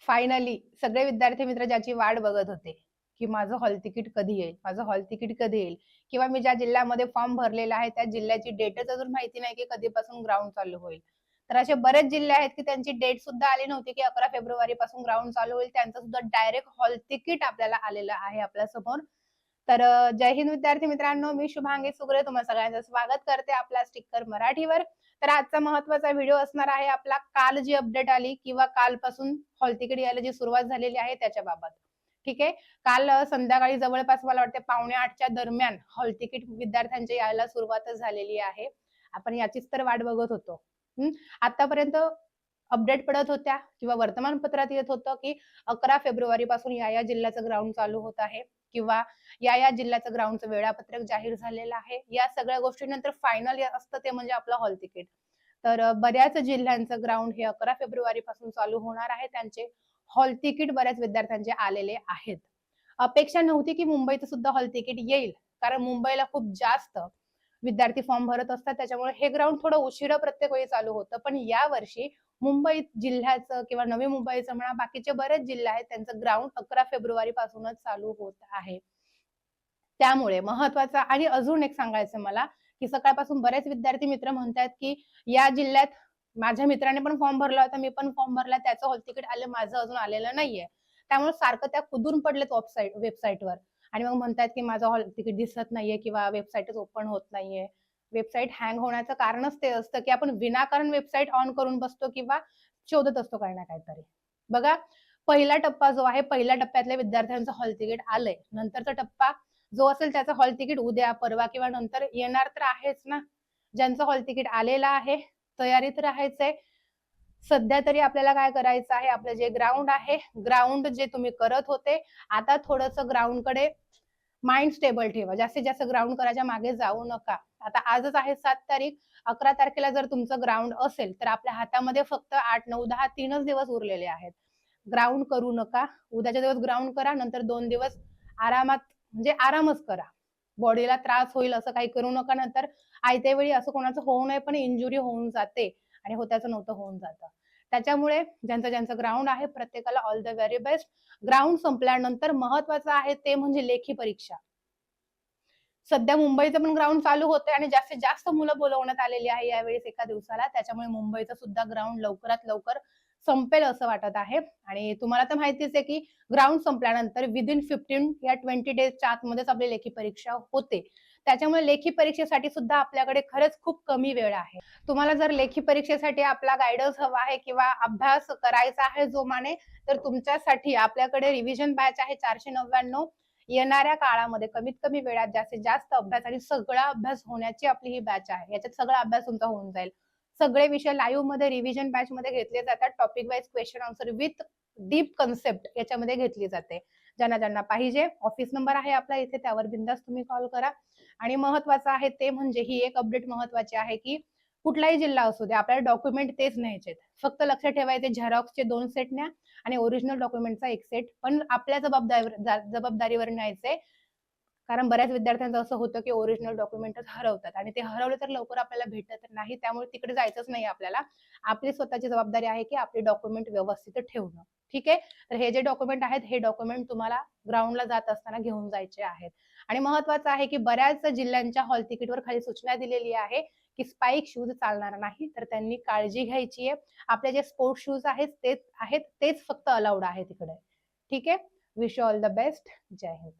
Finally सगळे विद्यार्थी मित्र ज्याची वाट बघत होते, की माझं हॉल तिकीट कधी येईल? माझं हॉल तिकीट कधी येईल? किंवा मी ज्या जिल्ह्यामध्ये फॉर्म भरलेला आहे, त्या जिल्ह्याची डेटच अजून माहिती नाही, की कधीपासून ग्राउंड चालू होईल. तर असे बरेच जिल्हे आहेत, की त्यांची डेट सुद्धा आली नव्हती, की 11 फेब्रुवारी पासून ग्राउंड चालू होईल. त्यांचं सुद्धा डायरेक्ट हॉल तिकीट आपल्याला आलेलं आहे आपल्यासमोर. तर जय हिंद विद्यार्थी मित्रांनो, मी शुभांगी सुगरे तुम्हा सगळ्यांचं स्वागत करते आपल्या स्टिकर मराठीवर. तर आजचा महत्त्वाचा व्हिडिओ असणार आहे आपला काल जी अपडेट आली किंवा कालपासून हॉल तिकीट यायला जी सुरुवात झालेली आहे त्याच्याबाबत. ठीक आहे. काल संध्याकाळी जवळपास मला वाटते 7:45च्या दरम्यान हॉल तिकीट विद्यार्थ्यांच्या यायला सुरुवातच झालेली आहे. आपण याचीच तर वाट बघत होतो. आतापर्यंत अपडेट पडत होत्या किंवा वर्तमानपत्रात येत होतं, की 11 फेब्रुवारी पासून या जिल्ह्याचं ग्राउंड चालू होत आहे किंवा या जिल्ह्याचं ग्राउंडचं वेळापत्रक जाहीर झालेलं आहे. या सगळ्या गोष्टींनंतर फायनल असतं ते म्हणजे आपलं हॉल तिकीट. तर बऱ्याच जिल्ह्यांचं ग्राउंड हे 11 फेब्रुवारी पासून चालू होणार आहे. त्यांचे हॉल तिकीट बऱ्याच विद्यार्थ्यांचे आलेले आहेत. अपेक्षा नव्हती की मुंबईचं सुद्धा हॉल तिकीट येईल, कारण मुंबईला खूप जास्त विद्यार्थी फॉर्म भरत असतात. त्याच्यामुळे हे ग्राउंड थोडं उशिरा प्रत्येक वेळी चालू होतं. पण यावर्षी मुंबई जिल्ह्याचं किंवा नवी मुंबईचं म्हणा, बाकीचे बरेच जिल्हे आहेत त्यांचं ग्राउंड 11 फेब्रुवारी पासूनच चालू होत आहे. त्यामुळे महत्वाचं आणि अजून एक सांगायचं मला, की सकाळपासून बरेच विद्यार्थी मित्र म्हणतात, की या जिल्ह्यात माझ्या मित्राने पण फॉर्म भरला होता, मी पण फॉर्म भरला, त्याचं हॉल तिकीट आलं, माझं अजून आलेलं नाहीये. त्यामुळे सारखं त्या कुदून पडलेत वेबसाईटवर आणि मग म्हणतात, की माझं हॉल तिकीट दिसत नाहीये किंवा वेबसाईटच ओपन होत नाहीये. वेबसाईट हँग होण्याचं कारणच ते असतं, की आपण विनाकारण वेबसाईट ऑन करून बसतो किंवा शोधत असतो काही ना काहीतरी. बघा, पहिला टप्पा जो आहे, पहिल्या टप्प्यातल्या विद्यार्थ्यांचं हॉल तिकीट आलंय. नंतरचा टप्पा जो असेल त्याचं हॉल तिकीट उद्या, परवा किंवा नंतर येणार तर आहेच ना. ज्यांचं हॉल तिकीट आलेलं आहे, तयारीत राहायचंय. सध्या तरी आपल्याला काय करायचं आहे, आपलं जे ग्राउंड आहे, ग्राउंड जे तुम्ही करत होते, आता थोडंसं ग्राउंडकडे माइंड स्टेबल ठेवा. जास्तीत जास्त ग्राउंड करायच्या मागे जाऊ नका. आता आजच आहे 7 तारीख. 11 तारखेला जर तुमचं ग्राउंड असेल, तर आपल्या हातामध्ये फक्त 8, 9, 10 3च दिवस उरलेले आहेत. ग्राउंड करू नका. उद्याच्या दिवस ग्राउंड करा, नंतर 2 दिवस आरामात म्हणजे आरामच करा. बॉडीला त्रास होईल असं काही करू नका. नंतर आयत्या वेळी असं कोणाचं होऊ नये, पण इंजुरी होऊन जाते आणि होत्याचं नव्हतं होऊन जातं. त्याच्यामुळे ज्यांचं ग्राउंड आहे प्रत्येकाला all the very best. Ground संपल्यानंतर महत्वाचं आहे ते म्हणजे लेखी परीक्षा. सध्या मुंबईचं पण ग्राउंड चालू होतंय आणि जास्तीत जास्त मुलं बोलवण्यात आलेली आहे यावेळेस एका दिवसाला. त्याच्यामुळे मुंबईचं सुद्धा ग्राउंड लवकरात लवकर संपेल असं वाटत आहे. आणि तुम्हाला तर माहितीच आहे, की ग्राउंड संपल्यानंतर विदिन 15 या 20 डेजच्या आतमध्येच आपली लेखी परीक्षा होते. त्याच्यामुळे लेखी परीक्षेसाठी सुद्धा आपल्याकडे खरंच खूप कमी वेळ आहे. तुम्हाला जर लेखी परीक्षेसाठी आपला गाईडन्स हवा आहे किंवा अभ्यास करायचा आहे जोमाने, तर तुमच्यासाठी आपल्याकडे रिव्हिजन बॅच आहे 499. येणाऱ्या काळामध्ये कमीत कमी वेळात जास्तीत जास्त अभ्यास आणि सगळा अभ्यास होण्याची आपली ही बॅच आहे. याच्यात सगळा अभ्यास तुमचा होऊन जाईल. सगळे विषय लाईव्ह मध्ये रिव्हिजन बॅच मध्ये घेतले जातात. Topic wise question answer with deep concept याच्यामध्ये घेतली जाते. ज्यांना पाहिजे, ऑफिस नंबर आहे आपला इथे, त्यावर बिंदास तुम्ही कॉल करा. आणि महत्वाचं आहे ते म्हणजे ही एक अपडेट महत्वाची आहे, की कुठलाही जिल्हा असू दे, आपल्याला डॉक्युमेंट तेच न्यायचे. फक्त लक्षात ठेवायचे, झेरॉक्सचे 2 सेट न्या आणि ओरिजिनल डॉक्युमेंटचा 1 सेट, पण आपल्या जबाबदारीवर न्यायचे. कारण बऱ्याच विद्यार्थ्यांचं असं होतं, की ओरिजिनल डॉक्युमेंटच हरवतात आणि ते हरवले तर लवकर आपल्याला भेटत नाही. त्यामुळे तिकडे जायचंच नाही आपल्याला. आपली स्वतःची जबाबदारी आहे, की आपले डॉक्युमेंट व्यवस्थित ठेवणं. ठीक आहे? तर हे जे डॉक्युमेंट आहेत, हे डॉक्युमेंट तुम्हाला ग्राउंडला जात असताना घेऊन जायचे आहेत. आणि महत्वाचं आहे, की बऱ्याच जिल्ह्यांच्या हॉल तिकीटवर खाली सूचना दिलेली आहे, की स्पाइक शूज चालणार नाही. तर त्यांनी काळजी घ्यायची आहे. आपले जे स्पोर्ट्स शूज आहेत तेच फक्त अलाउड आहे तिकडे. ठीक आहे? Wish you all the best. जय हिंद.